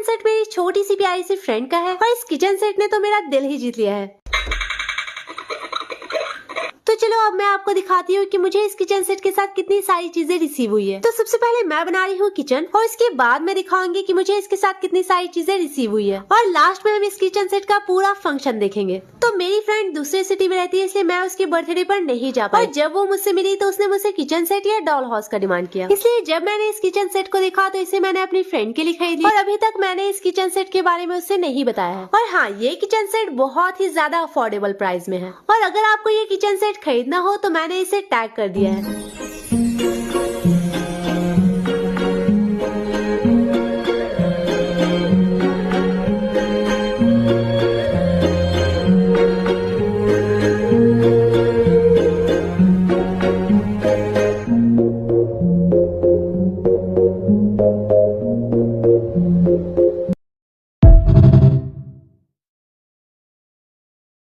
Set मेरी छोटी सी प्यारी सी फ्रेंड का है और इस किचन सेट ने तो मेरा दिल ही जीत लिया है। तो चलो अब मैं आपको दिखाती हूँ कि मुझे इस किचन सेट के साथ कितनी सारी चीजें रिसीव हुई है। तो सबसे पहले मैं बना रही हूँ किचन और इसके बाद मैं दिखाऊंगी कि मुझे इसके साथ कितनी सारी चीजें रिसीव हुई है और लास्ट में हम इस किचन सेट का पूरा फंक्शन देखेंगे। तो मेरी फ्रेंड दूसरे सिटी में रहती है, इसलिए मैं उसके बर्थडे पर नहीं जा पाई और जब वो मुझसे मिली तो उसने मुझसे किचन सेट या डॉल हाउस का डिमांड किया। इसलिए जब मैंने इस किचन सेट को देखा तो इसे मैंने अपनी फ्रेंड के लिए खरीदी और अभी तक मैंने इस किचन सेट के बारे में उससे नहीं बताया है। और हाँ, ये किचन सेट बहुत ही ज्यादा अफोर्डेबल प्राइस में है और अगर आपको ये किचन सेट खरीदना हो तो मैंने इसे टैग कर दिया है।